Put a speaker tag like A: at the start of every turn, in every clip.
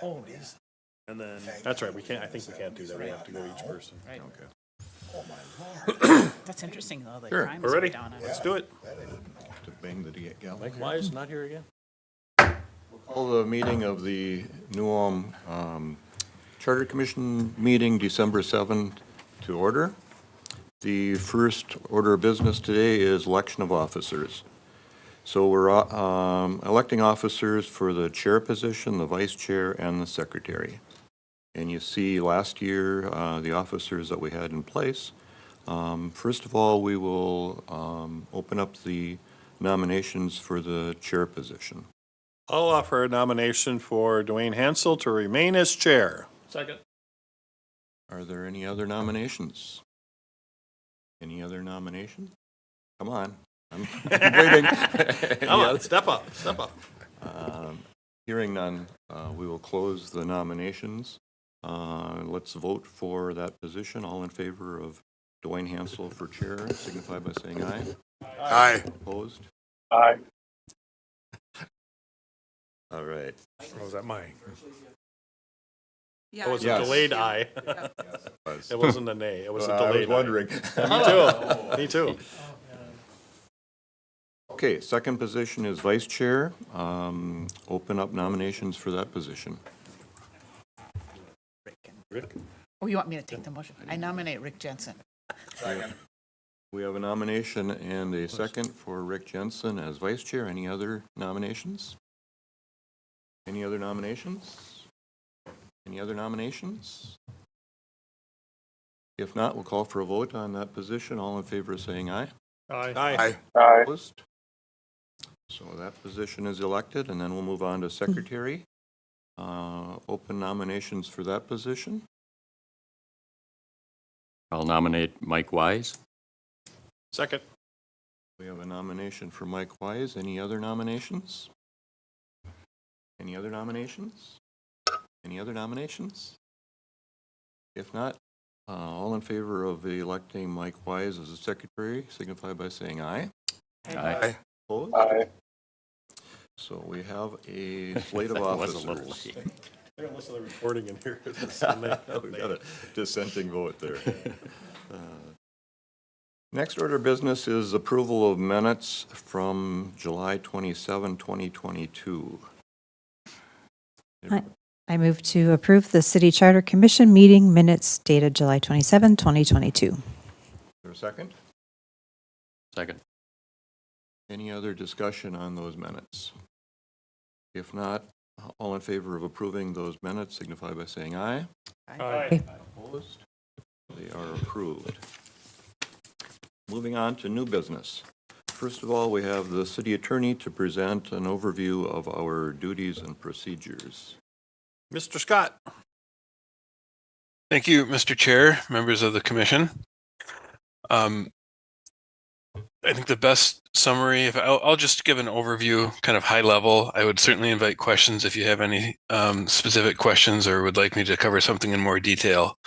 A: Oh, it is.
B: And then, that's right, we can't, I think we can't do that, we have to go each person.
C: Right.
B: Okay.
A: Oh, my Lord.
C: That's interesting, though. The
B: Sure,
C: crime
B: we're
C: is way
B: ready,
C: down on
B: let's
C: it.
B: do it.
D: To bang the gavel.
B: Mike Wise, not here again?
D: Call the meeting of the New Ulm Charter Commission meeting, December 7th, to order. The first order of business today is election of officers. So we're electing officers for the chair position, the vice chair, and the secretary. And you see last year the officers that we had in place. First of all, we will open up the nominations for the chair position.
B: I'll offer a nomination for Dwayne Hansel to remain as chair.
E: Second.
D: Are there any other nominations? Any other nominations? Come on, I'm waiting.
B: Come on, step up, step up.
D: Hearing none, we will close the nominations. Let's vote for that position. All in favor of Dwayne Hansel for chair, signify by saying aye.
A: Aye.
D: Opposed?
E: Aye.
D: All right.
B: What was that, Mike?
C: Yeah,
B: It was a
D: Yes.
B: delayed aye. It wasn't a nay, it was a
D: I was
B: delayed aye.
D: wondering.
B: Me too, me too.
D: Okay, second position is vice chair. Open up nominations for that position.
B: Rick?
C: Oh, you want me to take the motion? I nominate Rick Jensen.
D: We have a nomination and a second for Rick Jensen as vice chair. Any other nominations? Any other nominations? Any other nominations? If not, we'll call for a vote on that position. All in favor of saying aye.
B: Aye.
D: Opposed? So that position is elected, and then we'll move on to secretary. Open nominations for that position.
E: I'll nominate Mike Wise.
B: Second.
D: We have a nomination for Mike Wise. Any other nominations? Any other nominations? Any other nominations? If not, all in favor of electing Mike Wise as the secretary, signify by saying aye.
E: Aye.
D: Opposed? So we have a slate of
E: That was
D: officers.
E: a little late.
B: They're gonna listen to the recording in here.
D: We got a dissenting vote there. Next order of business is approval of minutes from July 27, 2022.
F: I move to approve the City Charter Commission meeting minutes dated July 27, 2022.
D: Is there a second?
E: Second.
D: Any other discussion on those minutes? If not, all in favor of approving those minutes signify by saying aye. Opposed? They are approved. Moving on to new business. First of all, we have the city attorney to present an overview of our duties and procedures.
B: Mr. Scott?
G: Thank you, Mr. Chair, members of the commission. I think the best summary, if I'll just give an overview, kind of high level. I would certainly invite questions if you have any specific questions or would like me to cover something in more detail.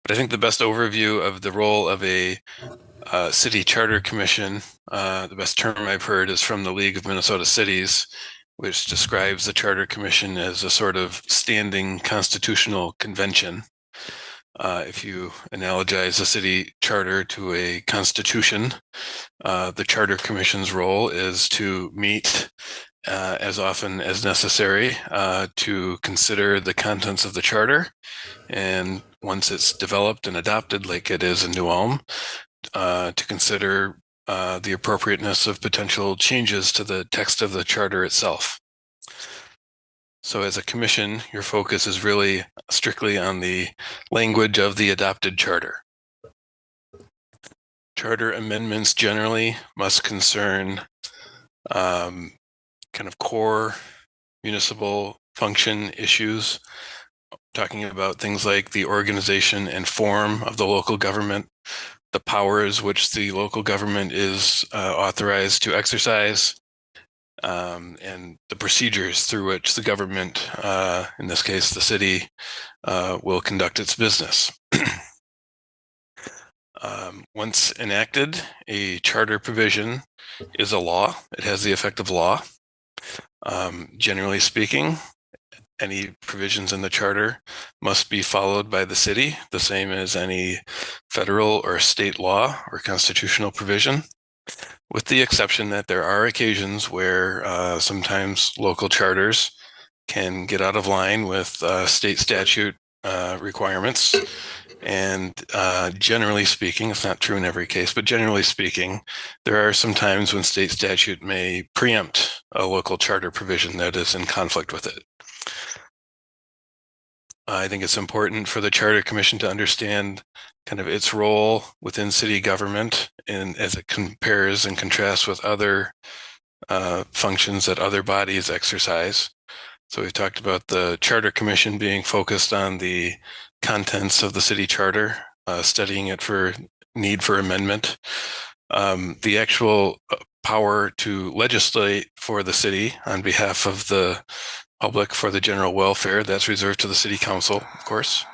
G: But I think the best overview of the role of a city charter commission, the best term I've heard is from the League of Minnesota Cities, which describes the charter commission as a sort of standing constitutional convention. If you analogize a city charter to a constitution, the charter commission's role is to meet as often as necessary to consider the contents of the charter. And once it's developed and adopted, like it is in New Ulm, to consider the appropriateness of potential changes to the text of the charter itself. So as a commission, your focus is really strictly on the language of the adopted charter. Charter amendments generally must concern kind of core municipal function issues, talking about things like the organization and form of the local government, the powers which the local government is authorized to exercise, and the procedures through which the government, in this case the city, will conduct its business. Once enacted, a charter provision is a law. It has the effect of law. Generally speaking, any provisions in the charter must be followed by the city, the same as any federal or state law or constitutional provision, with the exception that there are occasions where sometimes local charters can get out of line with state statute requirements. And generally speaking, it's not true in every case, but generally speaking, there are some times when state statute may preempt a local charter provision that is in conflict with it. I think it's important for the Charter Commission to understand kind of its role within city government and as it compares and contrasts with other functions that other bodies exercise. So we've talked about the Charter Commission being focused on the contents of the city charter, studying it for need for amendment. The actual power to legislate for the city on behalf of the public for the general welfare, that's reserved to the city council, of course.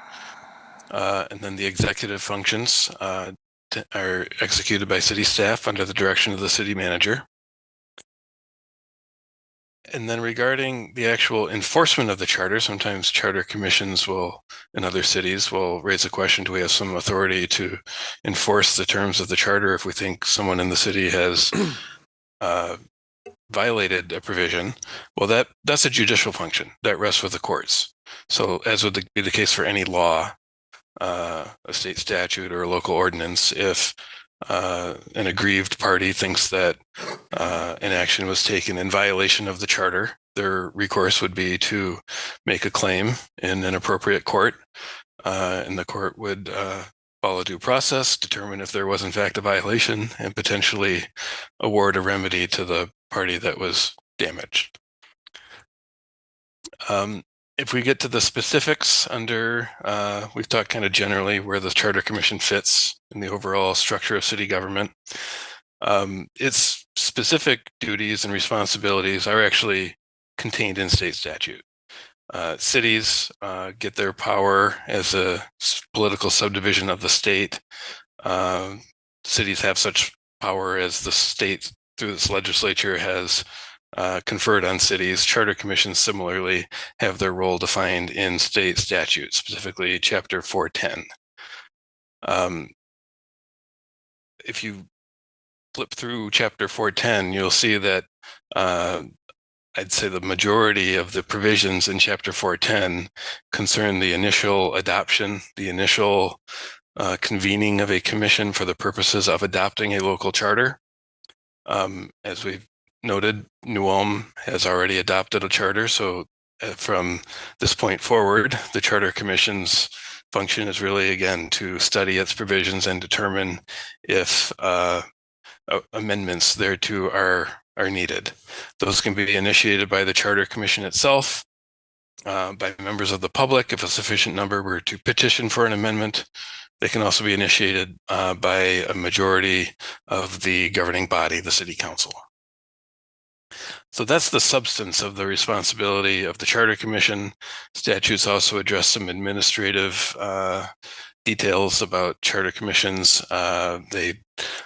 G: And then the executive functions are executed by city staff under the direction of the city manager. And then regarding the actual enforcement of the charter, sometimes charter commissions will, in other cities, will raise a question, do we have some authority to enforce the terms of the charter if we think someone in the city has violated a provision? Well, that's a judicial function that rests with the courts. So as would be the case for any law, a state statute or a local ordinance, if an aggrieved party thinks that an action was taken in violation of the charter, their recourse would be to make a claim in an appropriate court, and the court would follow due process, determine if there was in fact a violation, and potentially award a remedy to the party that was damaged. If we get to the specifics under, we've talked kind of generally where the Charter Commission fits in the overall structure of city government. Its specific duties and responsibilities are actually contained in state statute. Cities get their power as a political subdivision of the state. Cities have such power as the state through this legislature has conferred on cities. Charter commissions similarly have their role defined in state statute, specifically Chapter 410. If you flip through Chapter 410, you'll see that I'd say the majority of the provisions in Chapter 410 concern the initial adoption, the initial convening of a commission for the purposes of adopting a local charter. As we've noted, New Ulm has already adopted a charter, so from this point forward, the Charter Commission's function is really, again, to study its provisions and determine if amendments thereto are needed. Those can be initiated by the Charter Commission itself, by members of the public, if a sufficient number were to petition for an amendment. They can also be initiated by a majority of the governing body, the City Council. So that's the substance of the responsibility of the Charter Commission. Statutes also address some administrative details about charter commissions. They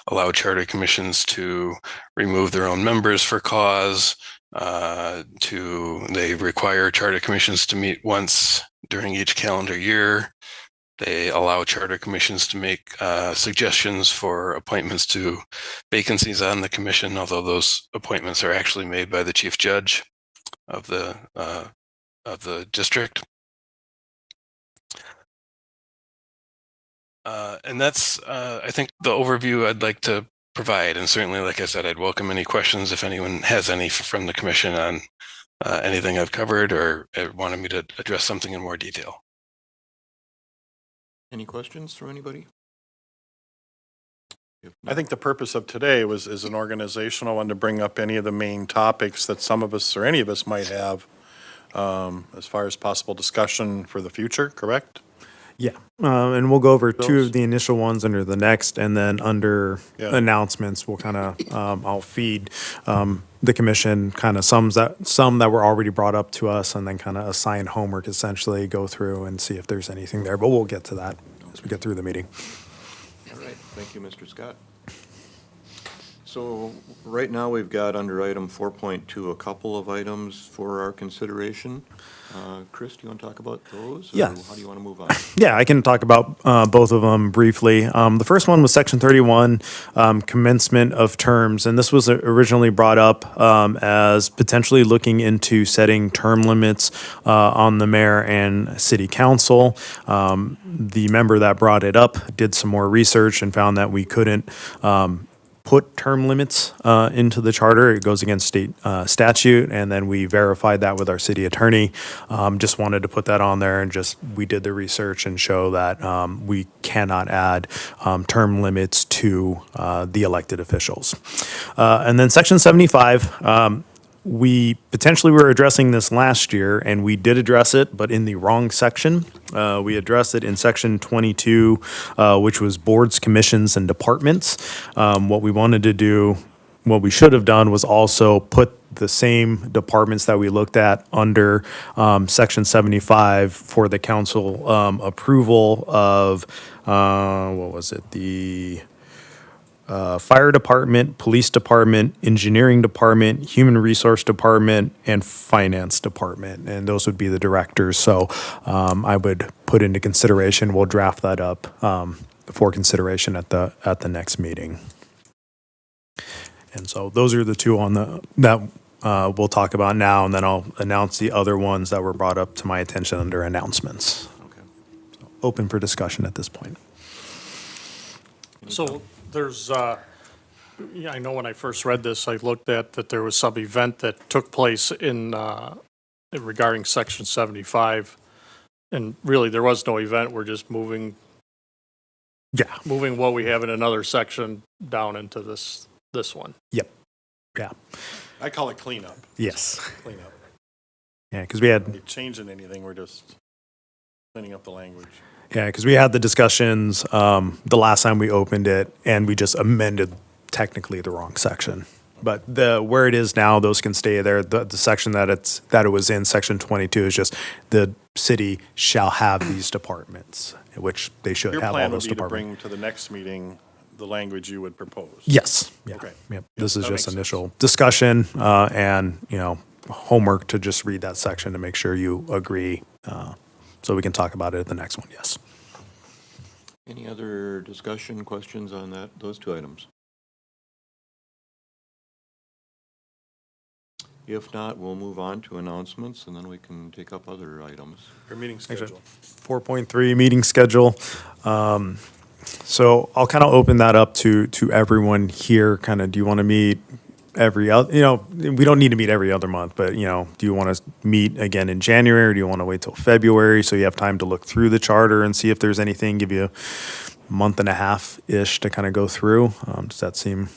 G: allow charter commissions to remove their own members for cause. They require charter commissions to meet once during each calendar year. They allow charter commissions to make suggestions for appointments to vacancies on the commission, although those appointments are actually made by the chief judge of the district. And that's, I think, the overview I'd like to provide. And certainly, like I said, I'd welcome any questions if anyone has any from the commission on anything I've covered or wanted me to address something in more detail.
D: Any questions from anybody?
B: I think the purpose of today is an organizational one to bring up any of the main topics that some of us or any of us might have as far as possible discussion for the future, correct?
H: Yeah, and we'll go over two
B: Those?
H: of the initial ones under the next, and then under
B: Yeah.
H: announcements, we'll kind of, I'll feed the commission kind of some that were already brought up to us, and then kind of assign homework, essentially, go through and see if there's anything there, but we'll get to that as we get through the meeting.
D: All right, thank you, Mr. Scott. So right now, we've got under item 4.2, a couple of items for our consideration. Chris, do you want to talk about those?
H: Yeah.
D: Or how do you want to move on?
H: Yeah, I can talk about both of them briefly. The first one was Section 31, commencement of terms, and this was originally brought up as potentially looking into setting term limits on the mayor and city council. The member that brought it up did some more research and found that we couldn't put term limits into the charter. It goes against state statute, and then we verified that with our city attorney. Just wanted to put that on there, and we did the research and show that we cannot add term limits to the elected officials. And then Section 75, we potentially were addressing this last year, and we did address it, but in the wrong section. We addressed it in Section 22, which was boards, commissions, and departments. What we wanted to do, what we should have done was also put the same departments that we looked at under Section 75 for the council approval of, what was it, the fire department, police department, engineering department, human resource department, and finance department. And those would be the directors. So I would put into consideration, we'll draft that up for consideration at the next meeting. And so those are the two on that we'll talk about now, and then I'll announce the other ones that were brought up to my attention under announcements.
D: Okay.
H: So, open for discussion at this point.
I: So there's, yeah, I know when I first read this, I looked at that there was some event that took place in, regarding Section 75. And really, there was no event. We're just moving
H: Yeah.
I: what we have in another section down into this one.
H: Yep. Yeah.
B: I call it cleanup.
H: Yes.
B: Cleanup.
H: Yeah, because we had
B: Not changing anything, we're just cleaning up the language.
H: Yeah, because we had the discussions the last time we opened it, and we just amended technically the wrong section. But where it is now, those can stay there. The section that it was in, Section 22, is just the city shall have these departments, which they should
B: Your
H: have all
B: plan would
H: those
B: be to
H: departments.
B: bring to the next meeting the language you would propose.
H: Yes. Yeah.
B: Okay.
H: Yep. This is
B: that
H: just
B: makes sense.
H: initial discussion and homework to just read that section to make sure you agree, so we can talk about it at the next one. Yes.
D: Any other discussion, questions on those two items? If not, we'll move on to announcements, and then we can take up other items.
B: Your meeting schedule.
H: 4.3 meeting schedule. So I'll kind of open that up to everyone here. Kind of, do you want to meet every other, we don't need to meet every other month, but, do you want to meet again in January, or do you want to wait till February so you have time to look through the charter and see if there's anything, give you a month and a half-ish to kind of go through? Does that seem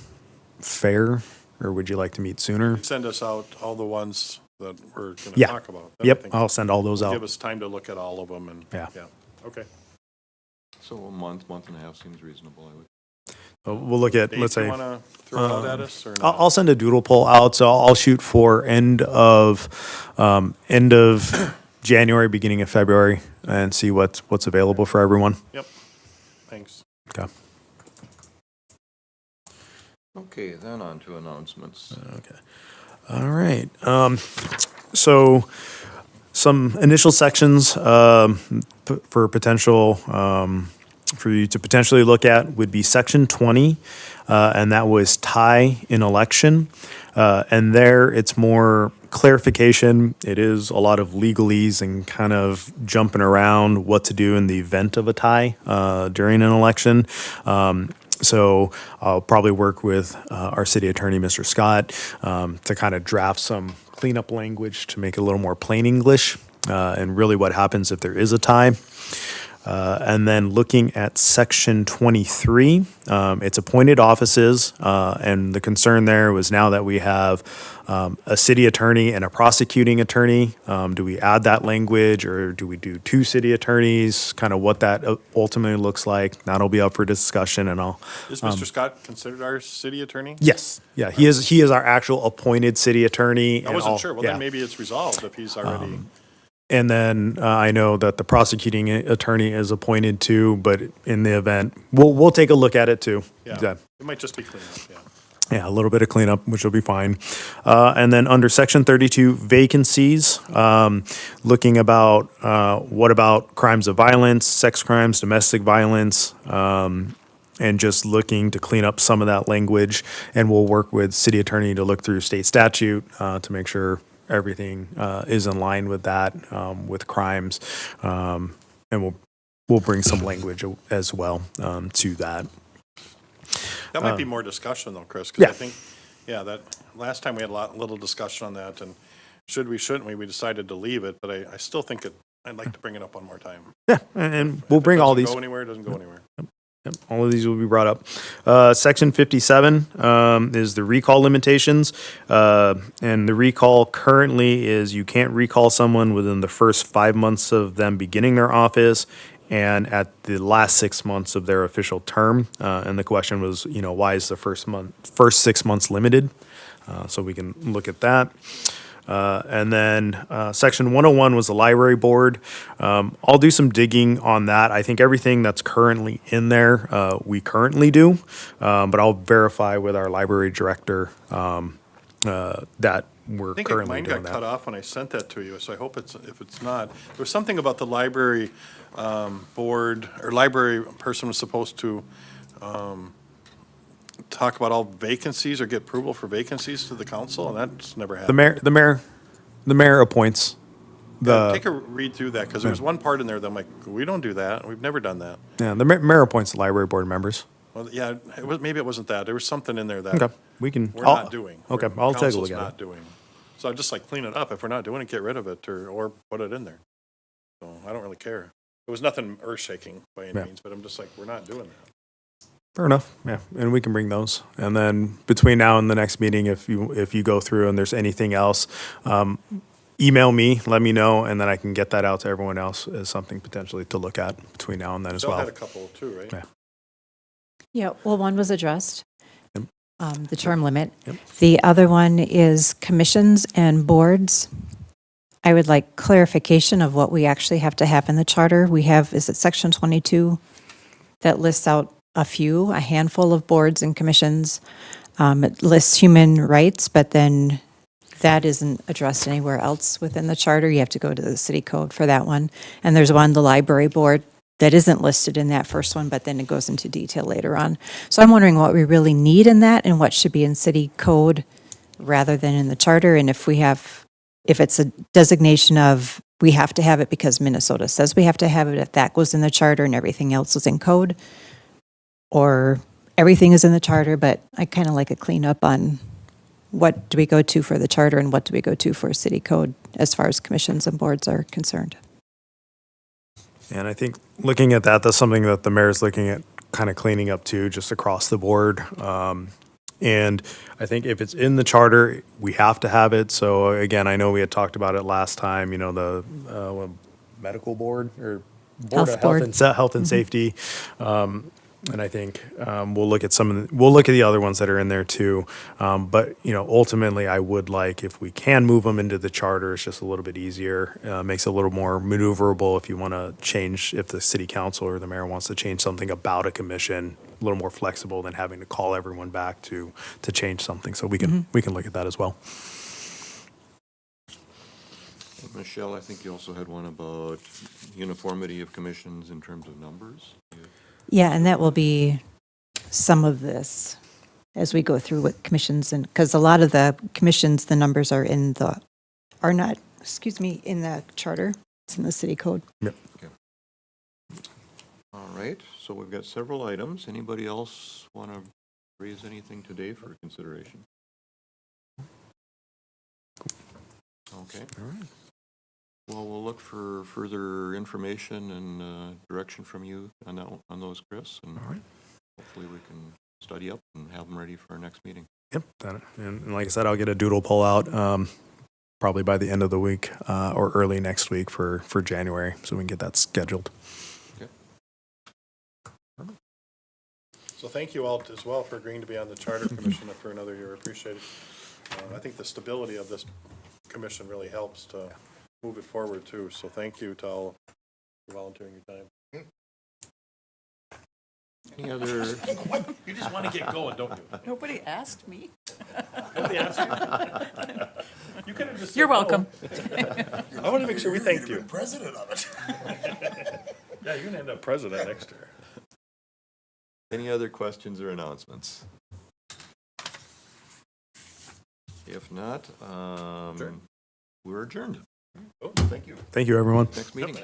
H: fair, or would you like to meet sooner?
B: Send us out all the ones that we're going to
H: Yeah.
B: talk about. Then I
H: Yep,
B: think
H: I'll send all those
B: Give
H: out.
B: us time to look at all of them and,
H: Yeah.
B: Okay.
D: So a month and a half seems reasonable, I would.
H: We'll look at,
B: Dave,
H: let's
B: you
H: say,
B: want to throw it out at us or not?
H: I'll send a doodle poll out, so I'll shoot for end of January, beginning of February, and see what's available for everyone.
B: Yep. Thanks.
H: Okay.
D: Okay, then on to announcements.
H: Okay. All right. So some initial sections for potential for you to potentially look at would be Section 20, and that was tie in election. And there, it's more clarification. It is a lot of legalese and kind of jumping around what to do in the event of a tie during an election. So I'll probably work with our city attorney, Mr. Scott, to kind of draft some cleanup language to make it a little more plain English, and really what happens if there is a tie. And then looking at Section 23, it's appointed offices, and the concern there was now that we have a city attorney and a prosecuting attorney, do we add that language, or do we do two city attorneys? Kind of what that ultimately looks like. That'll be up for discussion, and I'll.
B: Is Mr. Scott considered our city attorney?
H: Yes, yeah, he is our actual appointed city attorney.
B: I wasn't sure. Well, then maybe it's resolved if he's already.
H: And then I know that the prosecuting attorney is appointed too, but in the event, we'll take a look at it too.
B: Yeah. It might just be cleanup, yeah.
H: Yeah, a little bit of cleanup, which will be fine. And then under section 32, vacancies, looking about what about crimes of violence, sex crimes, domestic violence, and just looking to clean up some of that language. And we'll work with city attorney to look through state statute to make sure everything is in line with that, with crimes. And we'll bring some language as well to that.
B: That might be more discussion though, Chris,
H: Yeah.
B: because I think, yeah, that, last time we had little discussion on that, and should we, shouldn't we decided to leave it, but I still think I'd like to bring it up one more time.
H: Yeah, and we'll
B: If it
H: bring all
B: doesn't
H: these.
B: Go anywhere, it doesn't go anywhere.
H: Yep, all of these will be brought up. Section 57 is the recall limitations. And the recall currently is you can't recall someone within the first 5 months of them beginning their office and at the last 6 months of their official term. And the question was, why is the first 6 months limited? So we can look at that. And then section 101 was the library board. I'll do some digging on that. I think everything that's currently in there, we currently do, but I'll verify with our library director that we're
B: I think
H: currently
B: mine
H: doing
B: got cut
H: that.
B: off when I sent that to you, so I hope if it's not. There was something about the library board, or library person was supposed to talk about all vacancies or get approval for vacancies to the council, and that's never
H: The
B: happened.
H: mayor appoints
B: Take a read through that, because there's one part in there that I'm like, we don't do that, we've never done that.
H: the mayor appoints the library board members.
B: Well, yeah, maybe it wasn't that, there was something in there that
H: Okay, we can.
B: we're not doing.
H: Okay,
B: or
H: I'll take a
B: council's
H: look at
B: not
H: it.
B: doing. So I'd just like clean it up, if we're not doing it, get rid of it, or put it in there. So I don't really care. It was nothing earth-shaking by any
H: Yeah.
B: means, but I'm just like, we're not doing that.
H: Fair enough. Yeah, and we can bring those. And then between now and the next meeting, if you go through and there's anything else, email me, let me know, and then I can get that out to everyone else as something potentially to look at between now and then as
B: Bill
H: well.
B: had a couple too, right?
H: Yeah.
F: Yeah, well, one was addressed,
H: Yep.
F: the term limit.
H: Yep.
F: The other one is commissions and boards. I would like clarification of what we actually have to have in the charter. We have, is it section 22 that lists out a handful of boards and commissions. It lists human rights, but then that isn't addressed anywhere else within the charter. You have to go to the city code for that one. And there's one, the library board, that isn't listed in that first one, but then it goes into detail later on. So I'm wondering what we really need in that and what should be in city code rather than in the charter. And if it's a designation of we have to have it because Minnesota says we have to have it, if that goes in the charter and everything else is in code, or everything is in the charter, but I kind of like a cleanup on what do we go to for the charter and what do we go to for city code as far as commissions and boards are concerned.
H: And I think looking at that, that's something that the mayor's looking at kind of cleaning up too, just across the board. And I think if it's in the charter, we have to have it. So again, I know we had talked about it last time, the medical board or board of health and safety. And I think we'll look at the other ones that are in there too. But ultimately, I would like if we can move them into the charter. It's just a little bit easier. Makes it a little more maneuverable if you want to change. If the city council or the mayor wants to change something about a commission, a little more flexible than having to call everyone back to change something. So we can look at that as well.
D: Michelle, I think you also had one about uniformity of commissions in terms of numbers.
F: Yeah, and that will be some of this as we go through what commissions, and because a lot of the commissions, the numbers are in the charter. It's in the city code.
H: Yep.
D: All right, so we've got several items. Anybody else want to raise anything today for consideration? Okay.
H: All right.
D: Well, we'll look for further information and direction from you on those, Chris. And
H: All right.
D: hopefully we can study up and have them ready for our next meeting.
H: Yep. And like I said, I'll get a doodle pull out probably by the end of the week or early next week for January, so we can get that scheduled.
D: Okay.
B: So thank you all as well for agreeing to be on the Charter Commission for another year. I appreciate it. I think the stability of this commission really helps to move it forward too. So thank you to all for volunteering your time.
D: Any other,
B: You just want to get going, don't you?
C: Nobody asked me.
B: Nobody asked you. You could have just said
C: You're
B: no.
C: welcome.
B: I want to make sure we thanked you.
A: President of it.
B: Yeah, you're going to end up president next year.
D: any other questions or announcements? If not, we're adjourned.
B: Oh, thank you.
H: Thank you, everyone.
D: Next meeting.